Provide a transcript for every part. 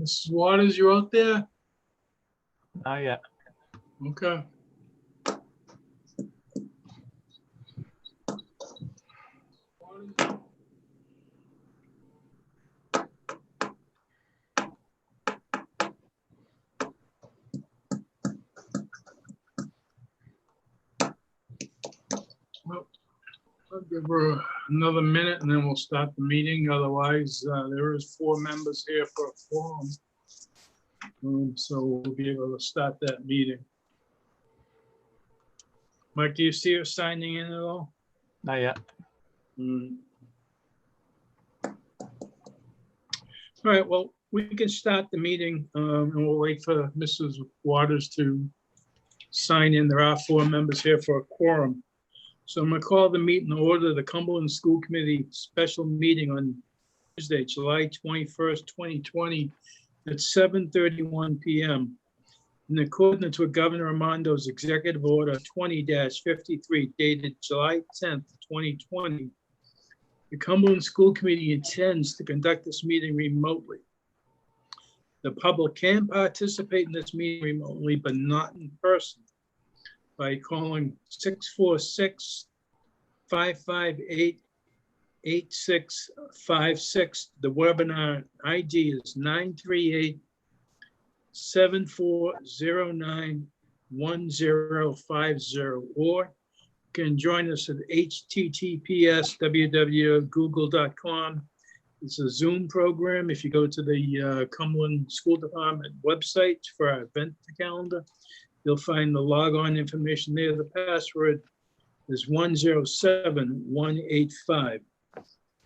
Mrs. Waters, you out there? Not yet. Okay. Well, I'll give her another minute and then we'll start the meeting. Otherwise, there is 4 members here for a forum. So we'll be able to start that meeting. Mike, do you see her signing in at all? Not yet. All right, well, we can start the meeting and we'll wait for Mrs. Waters to sign in. There are 4 members here for a quorum. So I'm going to call the meeting to order, the Cumberland School Committee special meeting on Tuesday, July 21st, 2020 at 7:31 p.m. In accordance with Governor Raimondo Executive Order 20-53 dated July 10th, 2020, the Cumberland School Committee intends to conduct this meeting remotely. The public can participate in this meeting remotely, but not in person, by calling 646-558-8656. The webinar ID is 938-7409-1050, or you can join us at https://www.google.com. It's a Zoom program. If you go to the Cumberland School Department website for our event calendar, you'll find the log-on information there. The password is 107185.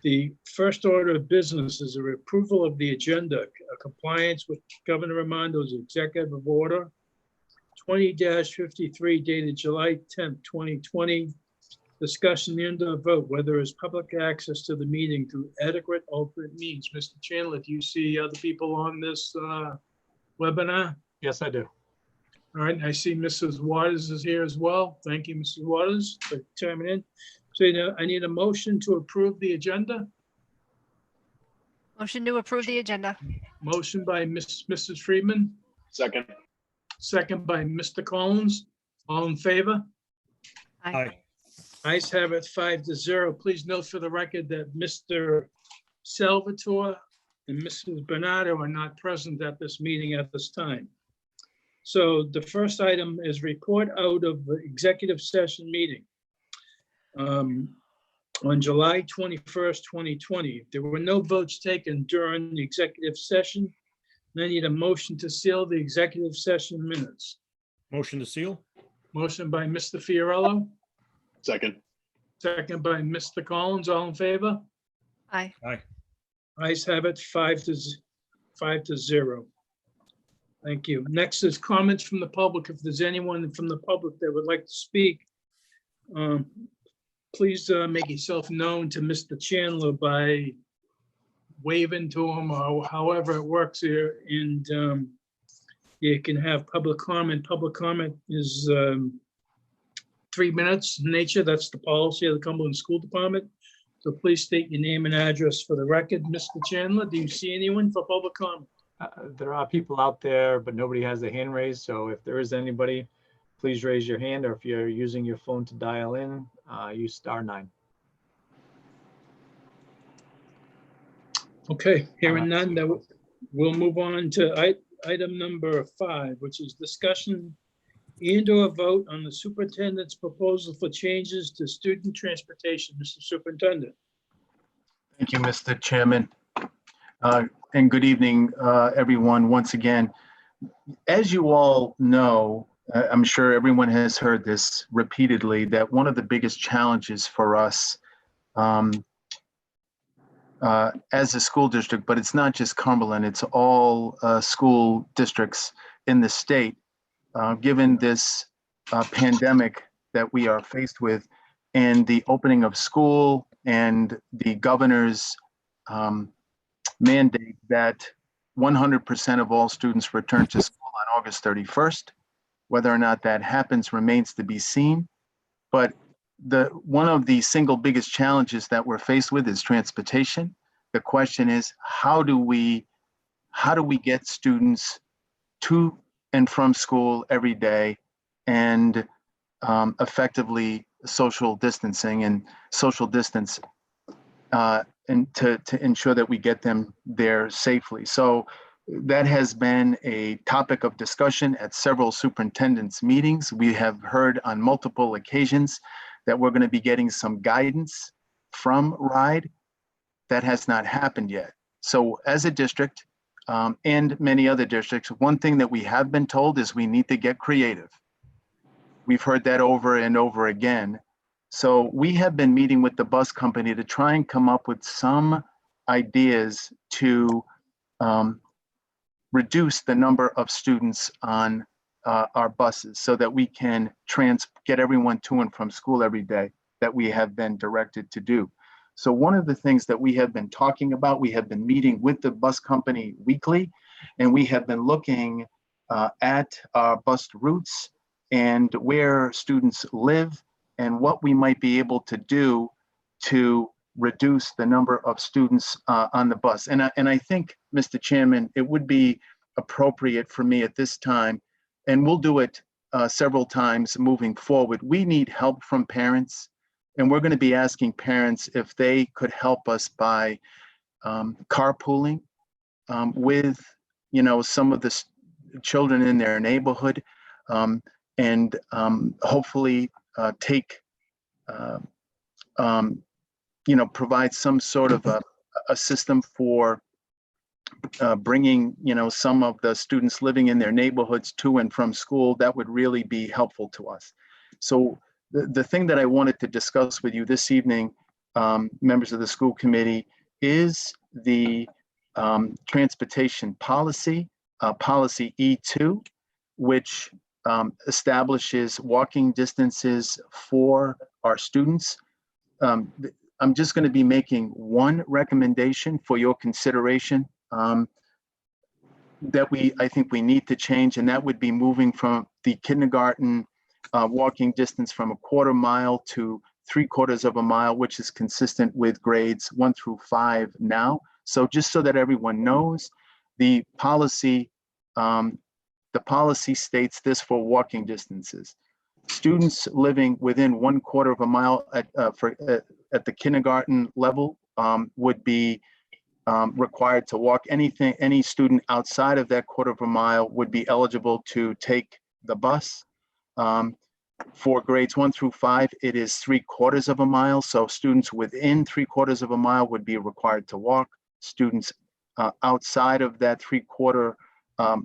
The first order of business is a approval of the agenda, compliance with Governor Raimondo's Executive Order 20-53 dated July 10th, 2020. Discussion and a vote whether is public access to the meeting through adequate alternate means. Mr. Chandler, do you see other people on this webinar? Yes, I do. All right, I see Mrs. Waters is here as well. Thank you, Mrs. Waters, for chiming in. So I need a motion to approve the agenda. Motion to approve the agenda. Motion by Mrs. Friedman, Second. second by Mr. Collins. All in favor? Aye. Ayes have it 5-0. Please note for the record that Mr. Salvatore and Mrs. Bernardo are not present at this meeting at this time. So the first item is report out of the executive session meeting on July 21st, 2020. There were no votes taken during the executive session. I need a motion to seal the executive session minutes. Motion to seal? Motion by Mr. Fiorello, Second. second by Mr. Collins. All in favor? Aye. Aye. Ayes have it 5-0. Thank you. Next is comments from the public. If there's anyone from the public that would like to speak, please make yourself known to Mr. Chandler by waving to him or however it works here. And you can have public comment. Public comment is 3 minutes in nature. That's the policy of the Cumberland School Department. So please state your name and address for the record. Mr. Chandler, do you see anyone for public comment? There are people out there, but nobody has their hand raised. So if there is anybody, please raise your hand, or if you're using your phone to dial in, use *9. Okay, hearing none, we'll move on to item number 5, which is discussion and/or vote on the superintendent's proposal for changes to student transportation. Mr. Superintendent. Thank you, Mr. Chairman. And good evening, everyone, once again. As you all know, I'm sure everyone has heard this repeatedly, that one of the biggest challenges for us as a school district, but it's not just Cumberland, it's all school districts in the state, given this pandemic that we are faced with and the opening of school and the governor's mandate that 100% of all students return to school on August 31st. Whether or not that happens remains to be seen. But one of the single biggest challenges that we're faced with is transportation. The question is, how do we how do we get students to and from school every day and effectively social distancing and social distance and to ensure that we get them there safely. So that has been a topic of discussion at several superintendents' meetings. We have heard on multiple occasions that we're going to be getting some guidance from RIDE. That has not happened yet. So as a district and many other districts, one thing that we have been told is we need to get creative. We've heard that over and over again. So we have been meeting with the bus company to try and come up with some ideas to reduce the number of students on our buses so that we can get everyone to and from school every day that we have been directed to do. So one of the things that we have been talking about, we have been meeting with the bus company weekly, and we have been looking at our bus routes and where students live and what we might be able to do to reduce the number of students on the bus. And I think, Mr. Chairman, it would be appropriate for me at this time, and we'll do it several times moving forward. We need help from parents, and we're going to be asking parents if they could help us by carpooling with, some of the children in their neighborhood, and hopefully take, provide some sort of a system for bringing, some of the students living in their neighborhoods to and from school. That would really be helpful to us. So the thing that I wanted to discuss with you this evening, members of the school committee, is the transportation policy, policy E2, which establishes walking distances for our students. I'm just going to be making one recommendation for your consideration that I think we need to change, and that would be moving from the kindergarten walking distance from 1/4 mile to 3/4 mile, which is consistent with grades 1 through 5 now. So just so that everyone knows, the policy states this for walking distances. Students living within 1/4 mile at the kindergarten level would be required to walk. Any student outside of that 1/4 mile would be eligible to take the bus. For grades 1 through 5, it is 3/4 mile. So students within 3/4 mile would be required to walk. Students outside of that 3/4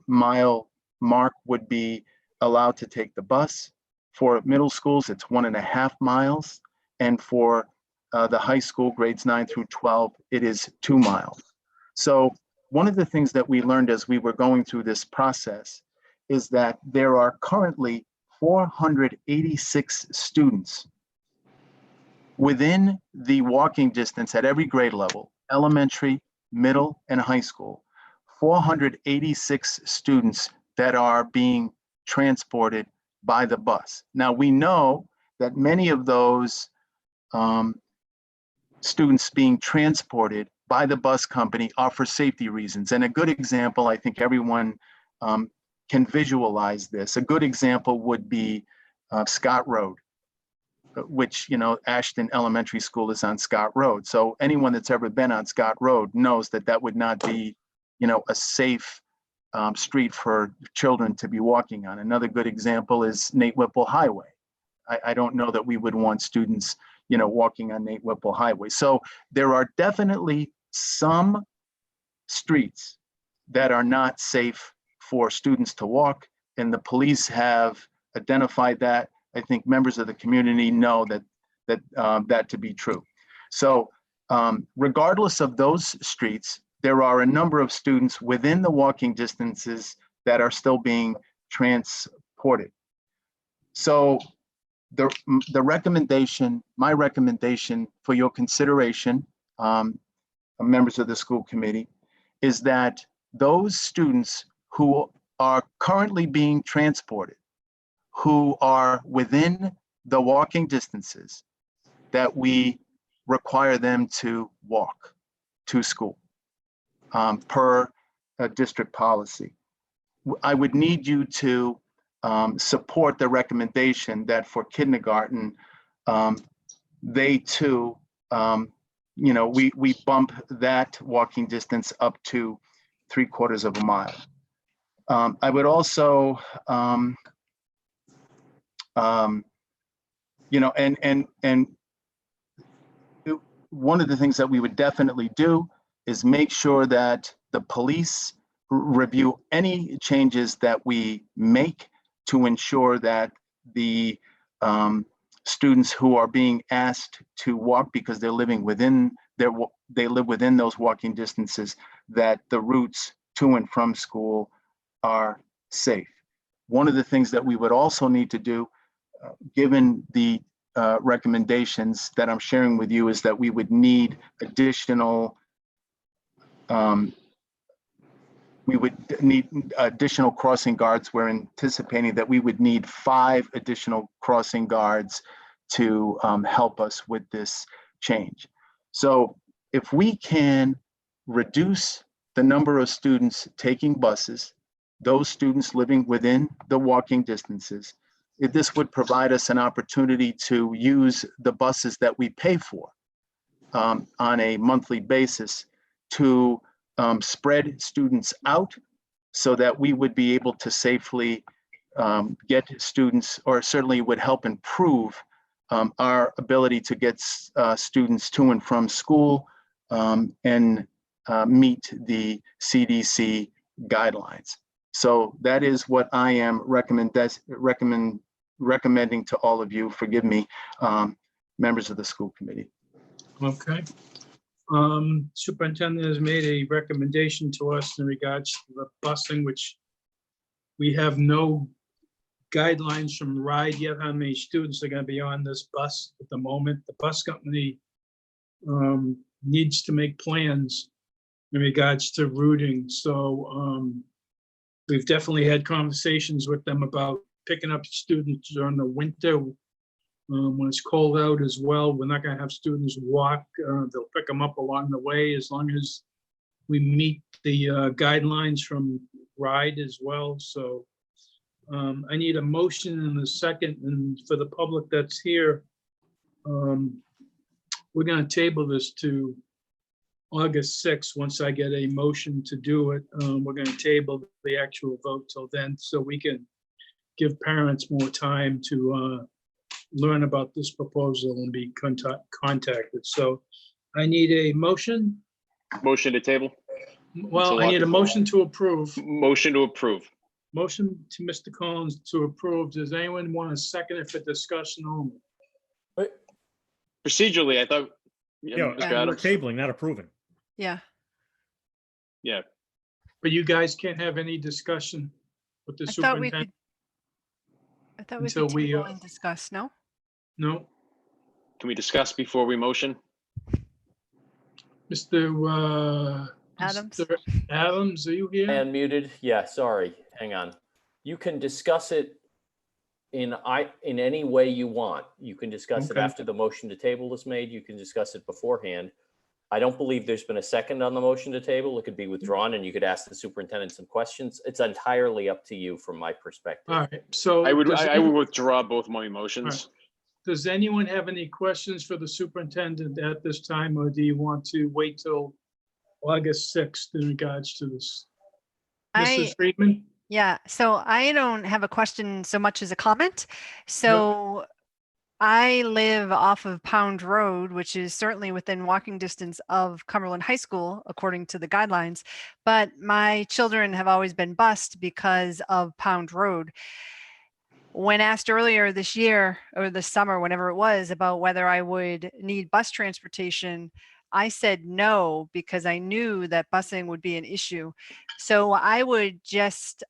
mile mark would be allowed to take the bus. For middle schools, it's 1.5 miles. And for the high school, grades 9 through 12, it is 2 miles. So one of the things that we learned as we were going through this process is that there are currently 486 students within the walking distance at every grade level, elementary, middle, and high school. 486 students that are being transported by the bus. Now, we know that many of those students being transported by the bus company are for safety reasons. And a good example, I think everyone can visualize this. A good example would be Scott Road, which, Ashton Elementary School is on Scott Road. So anyone that's ever been on Scott Road knows that that would not be, a safe street for children to be walking on. Another good example is Nate Whipple Highway. I don't know that we would want students, walking on Nate Whipple Highway. So there are definitely some streets that are not safe for students to walk, and the police have identified that. I think members of the community know that to be true. So regardless of those streets, there are a number of students within the walking distances that are still being transported. So the recommendation, my recommendation for your consideration, members of the school committee, is that those students who are currently being transported, who are within the walking distances, that we require them to walk to school per district policy. I would need you to support the recommendation that for kindergarten, they too, we bump that walking distance up to 3/4 of a mile. I would also, and one of the things that we would definitely do is make sure that the police review any changes that we make to ensure that the students who are being asked to walk because they're living within they live within those walking distances, that the routes to and from school are safe. One of the things that we would also need to do, given the recommendations that I'm sharing with you, is that we would need additional crossing guards. We're anticipating that we would need 5 additional crossing guards to help us with this change. So if we can reduce the number of students taking buses, those students living within the walking distances, this would provide us an opportunity to use the buses that we pay for on a monthly basis to spread students out so that we would be able to safely get students, or certainly would help improve our ability to get students to and from school and meet the CDC guidelines. So that is what I am recommending to all of you, forgive me, members of the school committee. Okay. Superintendent has made a recommendation to us in regards to the busing, which we have no guidelines from RIDE yet how many students are going to be on this bus at the moment. The bus company needs to make plans in regards to routing. So we've definitely had conversations with them about picking up students during the winter when it's cold out as well. We're not going to have students walk. They'll pick them up along the way as long as we meet the guidelines from RIDE as well. So I need a motion and a second. And for the public that's here, we're going to table this to August 6th. Once I get a motion to do it, we're going to table the actual vote till then, so we can give parents more time to learn about this proposal and be contacted. So I need a motion. Motion to table. Well, I need a motion to approve. Motion to approve. Motion to Mr. Collins to approve. Does anyone want to second it for discussion only? Procedurally, I thought. Yeah, Mr. we're Adams. tabling, not approving. Yeah. Yeah, But you guys can't have any discussion with the I thought we superintendent? could. I thought we Until could we, table and discuss. No. No? can we discuss before we motion? Mr. Adams? Mr. Adams, are you here? And muted. Yeah, sorry. Hang on. You can discuss it in any way you want. You can discuss it Okay. after the motion to table is made. You can discuss it beforehand. I don't believe there's been a second on the motion to table. It could be withdrawn and you could ask the superintendent some questions. It's entirely up to you from my perspective. All right, so. I would does I would withdraw both my motions. Does anyone have any questions for the superintendent at this time, or do you want to wait till August 6th in regards to this? Mrs. Friedman? Yeah, so I don't have a question so much as a comment. So I live off of Pound Road, which is certainly within walking distance of Cumberland High School, according to the guidelines. But my children have always been bused because of Pound Road. When asked earlier this year or this summer, whenever it was, about whether I would need bus transportation, I said no, because I knew that busing would be an issue. So I would just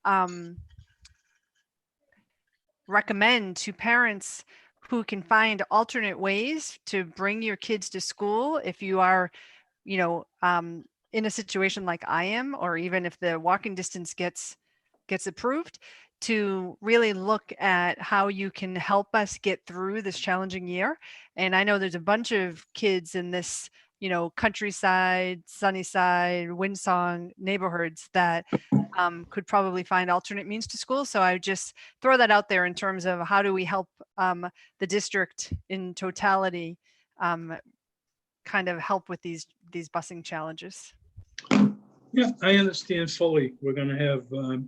recommend to parents who can find alternate ways to bring your kids to school, if you are, in a situation like I am, or even if the walking distance gets approved, to really look at how you can help us get through this challenging year. And I know there's a bunch of kids in this Countryside, Sunnyside, Windsong neighborhoods that could probably find alternate means to school. So I would just throw that out there in terms of how do we help the district in totality kind of help with these busing challenges. Yeah, I understand fully. We're going to have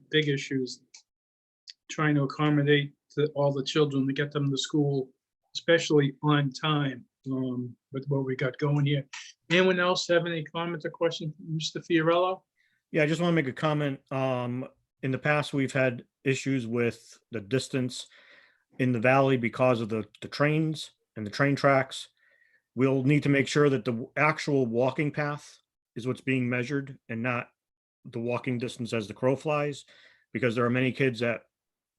big issues trying to accommodate all the children to get them to school, especially on time with what we got going here. Anyone else have any comments or questions, Mr. Fiorello? Yeah, I just want to make a comment. In the past, we've had issues with the distance in the valley because of the trains and the train tracks. We'll need to make sure that the actual walking path is what's being measured and not the walking distance as the crow flies, because there are many kids that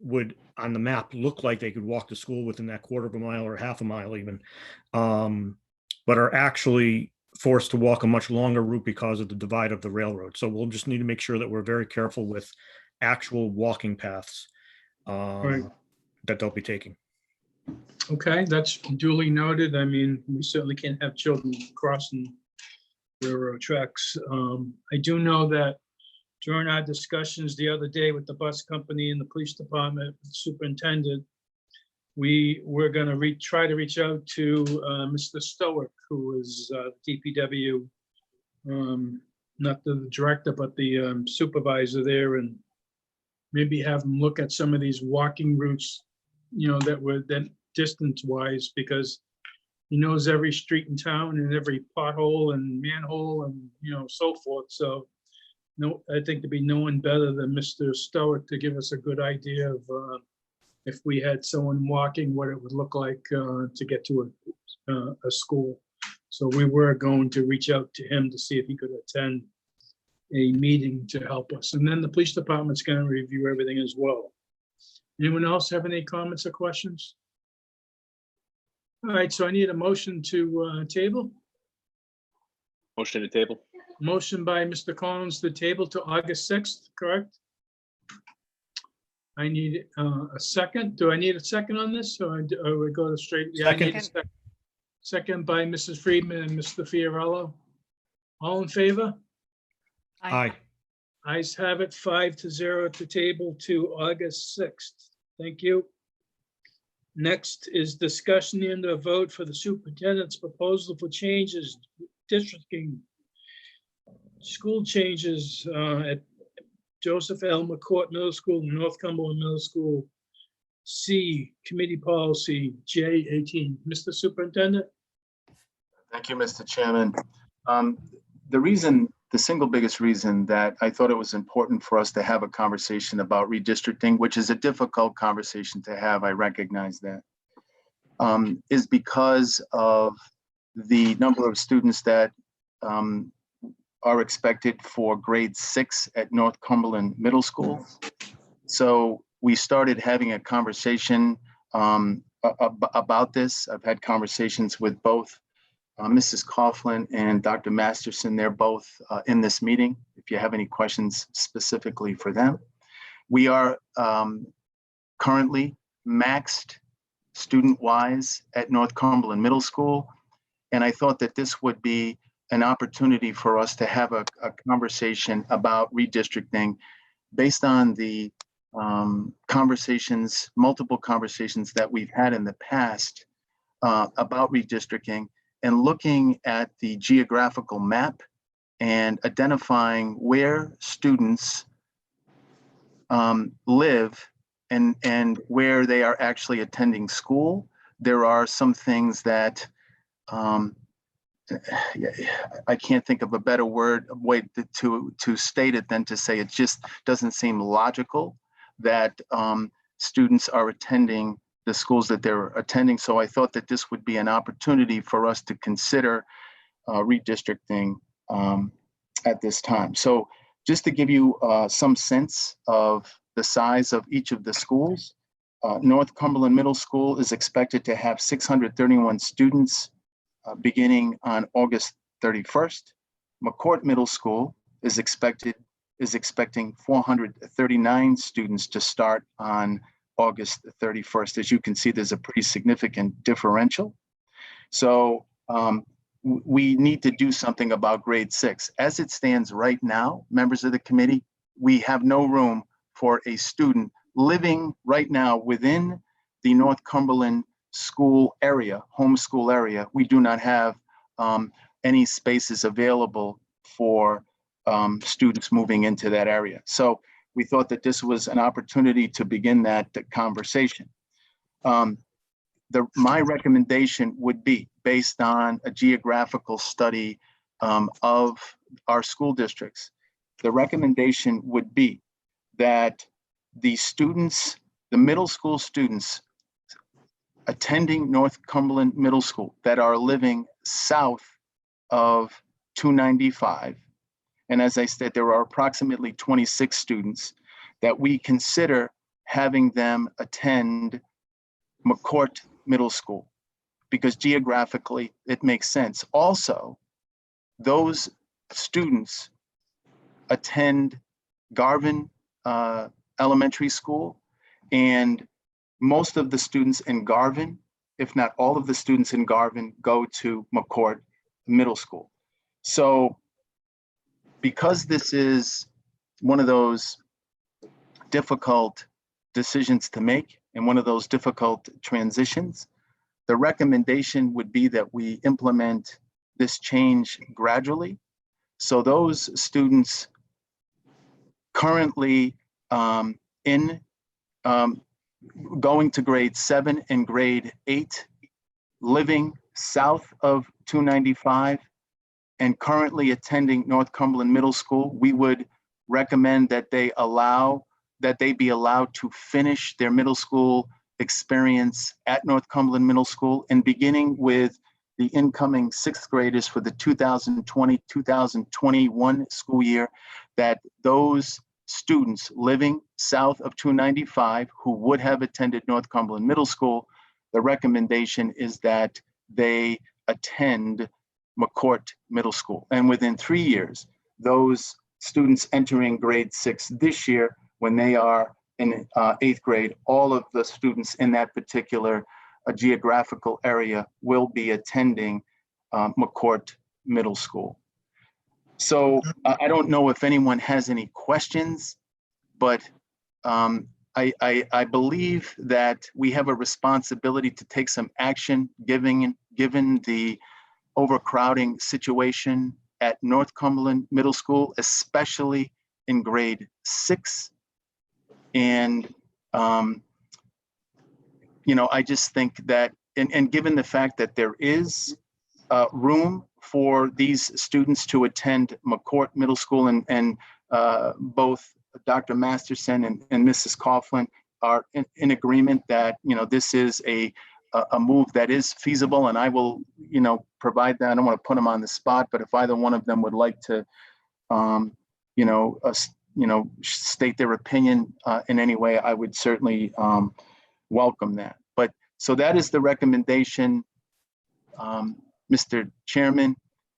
would on the map look like they could walk to school within that quarter of a mile or half a mile even, but are actually forced to walk a much longer route because of the divide of the railroad. So we'll just need to make sure that we're very careful with actual walking paths Right. that they'll be taking. Okay, that's duly noted. I mean, we certainly can't have children crossing railroad tracks. I do know that during our discussions the other day with the bus company and the police department, the superintendent, we were going to try to reach out to Mr. Stoic, who is DPW, not the director, but the supervisor there, and maybe have him look at some of these walking routes, that were then distance-wise, because he knows every street in town and every pothole and manhole and, so forth. So no, I think to be no one better than Mr. Stoic to give us a good idea of if we had someone walking, what it would look like to get to a school. So we were going to reach out to him to see if he could attend a meeting to help us. And then the police department's going to review everything as well. Anyone else have any comments or questions? All right, so I need a motion to table. Motion to table. Motion by Mr. Collins to table to August 6th, correct? I need a second. Do I need a second on this, or we go to straight? Yeah, I need a second. Second by Mrs. Friedman and Mr. Fiorello. All in favor? Aye. Ayes have it, 5-0 to table to August 6th. Thank you. Next is discussion and a vote for the superintendent's proposal for changes, districting, school changes at Joseph L. McCourt Middle School, North Cumberland Middle School. C, committee policy J18. Mr. Superintendent? Thank you, Mr. Chairman. The single biggest reason that I thought it was important for us to have a conversation about redistricting, which is a difficult conversation to have, I recognize that, is because of the number of students that are expected for grade 6 at North Cumberland Middle School. So we started having a conversation about this. I've had conversations with both Mrs. Coughlin and Dr. Masterson. They're both in this meeting. If you have any questions specifically for them. We are currently maxed student-wise at North Cumberland Middle School. And I thought that this would be an opportunity for us to have a conversation about redistricting based on the multiple conversations that we've had in the past about redistricting, and looking at the geographical map and identifying where students live and where they are actually attending school. There are some things that I can't think of a better way to state it than to say it just doesn't seem logical that students are attending the schools that they're attending. So I thought that this would be an opportunity for us to consider redistricting at this time. So just to give you some sense of the size of each of the schools, North Cumberland Middle School is expected to have 631 students beginning on August 31st. McCourt Middle School is expecting 439 students to start on August 31st. As you can see, there's a pretty significant differential. So we need to do something about grade 6. As it stands right now, members of the committee, we have no room for a student living right now within the North Cumberland school area, homeschool area. We do not have any spaces available for students moving into that area. So we thought that this was an opportunity to begin that conversation. My recommendation would be based on a geographical study of our school districts. The recommendation would be that the students, the middle school students attending North Cumberland Middle School that are living south of 295, and as I said, there are approximately 26 students, that we consider having them attend McCourt Middle School, because geographically it makes sense. Also, those students attend Garvin Elementary School, and most of the students in Garvin, if not all of the students in Garvin, go to McCourt Middle School. So because this is one of those difficult decisions to make and one of those difficult transitions, the recommendation would be that we implement this change gradually. So those students currently going to grade 7 and grade 8, living south of 295 and currently attending North Cumberland Middle School, we would recommend that they be allowed to finish their middle school experience at North Cumberland Middle School, and beginning with the incoming 6th graders for the 2020-2021 school year, that those students living south of 295 who would have attended North Cumberland Middle School, the recommendation is that they attend McCourt Middle School. And within 3 years, those students entering grade 6 this year, when they are in 8th grade, all of the students in that particular geographical area will be attending McCourt Middle School. So I don't know if anyone has any questions, but I believe that we have a responsibility to take some action given the overcrowding situation at North Cumberland Middle School, especially in grade 6. And, I just think that, and given the fact that there is room for these students to attend McCourt Middle School, and both Dr. Masterson and Mrs. Coughlin are in agreement that, this is a move that is feasible, and I will, provide that. I don't want to put them on the spot, but if either one of them would like to, state their opinion in any way, I would certainly welcome that. But so that is the recommendation, Mr. Chairman,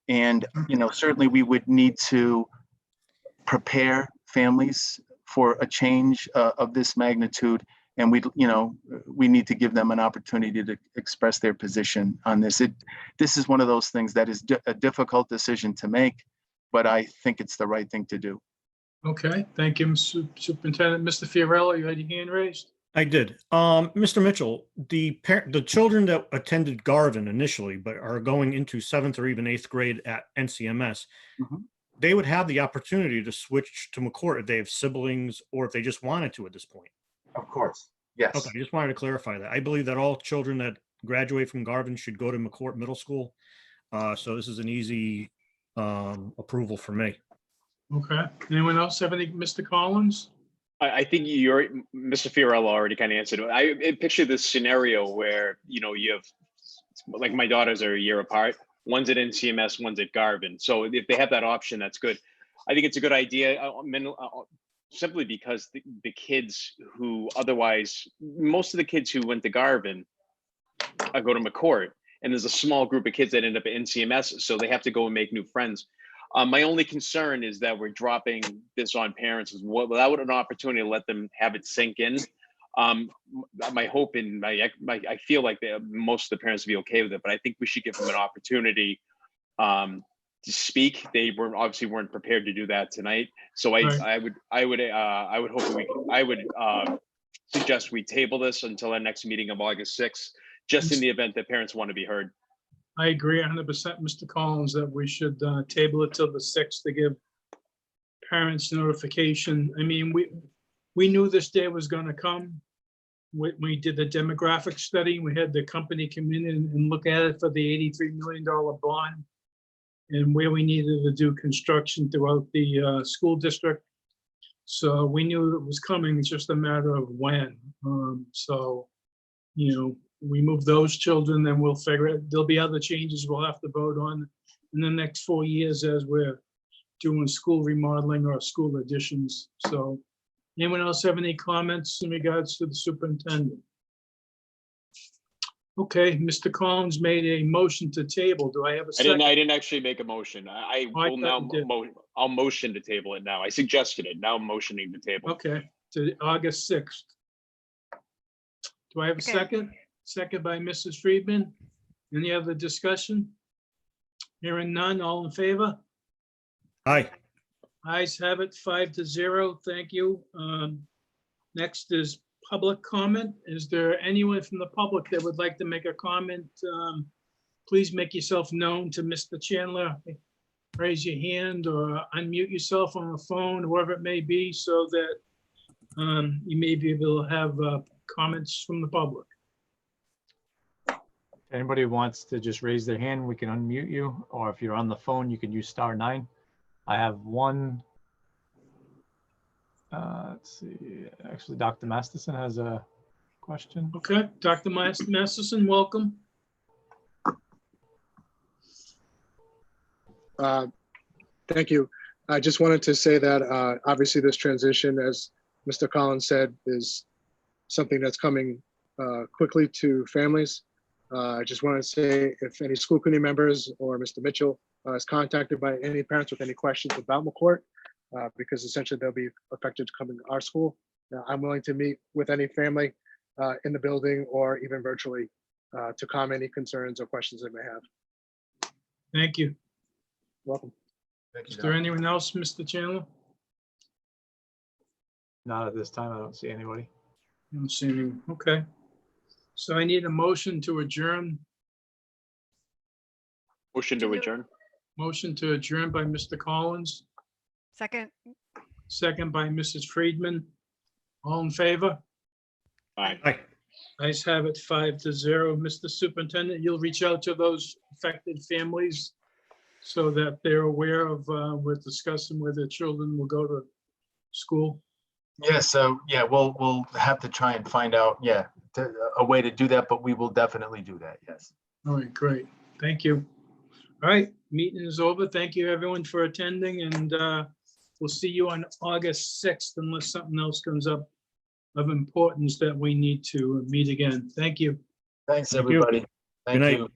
and certainly we would need to prepare families for a change of this magnitude, and we need to give them an opportunity to express their position on this. This is one of those things that is a difficult decision to make, but I think it's the right thing to do. Okay, thank you, Mr. Superintendent. Mr. Fiorello, you had your hand raised? I did. Mr. Mitchell, the children that attended Garvin initially, but are going into 7th or even 8th grade at NCMS, they would have the opportunity to switch to McCourt if they have siblings or if they just wanted to at this point. Of course, yes. Okay, I just wanted to clarify that. I believe that all children that graduate from Garvin should go to McCourt Middle School. So this is an easy approval for me. Okay, anyone else have any, Mr. Collins? I think Mr. Fiorello already kind of answered it. I picture this scenario where, you have, like, my daughters are a year apart. One's at NCMS, one's at Garvin. So if they have that option, that's good. I think it's a good idea, simply because the kids who otherwise, most of the kids who went to Garvin go to McCourt, and there's a small group of kids that end up at NCMS, so they have to go and make new friends. My only concern is that we're dropping this on parents without an opportunity to let them have it sink in. My hope and I feel like most of the parents will be okay with it, but I think we should give them an opportunity to speak. They were obviously weren't prepared to do that tonight. So Right. I would hope I would suggest we table this until our next meeting of August 6th, just in the event that parents want to be heard. I agree 100%, Mr. Collins, that we should table it till the 6th to give parents notification. I mean, we knew this day was going to come. We did the demographic study. We had the company come in and look at it for the $83 million bond and where we needed to do construction throughout the school district. So we knew it was coming. It's just a matter of when. So, you know, we move those children, then we'll figure it. There'll be other changes we'll have to vote on in the next 4 years as we're doing school remodeling or school additions. So anyone else have any comments in regards to the superintendent? Okay, Mr. Collins made a motion to table. Do I have a second? I didn't actually make a motion. I Oh, I will thought now, you did. I'll motion to table it now. I suggested it. Now I'm motioning to table. Okay, to August 6th. Do I have a Okay. second? Second by Mrs. Friedman. Any other discussion? Hearing none, all in favor? Aye. Ayes have it, 5-0. Thank you. Next is public comment. Is there anyone from the public that would like to make a comment? Please make yourself known to Mr. Chandler. Raise your hand or unmute yourself on the phone, whoever it may be, so that you may be able to have comments from the public. Anybody who wants to just raise their hand, we can unmute you, or if you're on the phone, you can use *9. I have one. Let's see, actually, Dr. Masterson has a question. Okay, Dr. Masterson, welcome. Thank you. I just wanted to say that obviously this transition, as Mr. Collins said, is something that's coming quickly to families. I just want to say if any school committee members or Mr. Mitchell is contacted by any parents with any questions about McCourt, because essentially they'll be affected coming to our school. I'm willing to meet with any family in the building or even virtually to calm any concerns or questions they may have. Thank you. Welcome. Is there anyone else, Mr. Chandler? Not at this time. I don't see anybody. I don't see anyone. Okay. So I need a motion to adjourn. Motion to adjourn. Motion to adjourn by Mr. Collins, Second, second by Mrs. Friedman. All in favor? Aye. Aye. Ayes have it, 5-0. Mr. Superintendent, you'll reach out to those affected families so that they're aware of, we're discussing where their children will go to school. Yeah, so yeah, we'll have to try and find out, a way to do that, but we will definitely do that, yes. All right, great. Thank you. All right, meeting is over. Thank you, everyone, for attending, and we'll see you on August 6th unless something else comes up of importance that we need to meet again. Thank you. Thanks, Thank you. everybody. Thank night. you.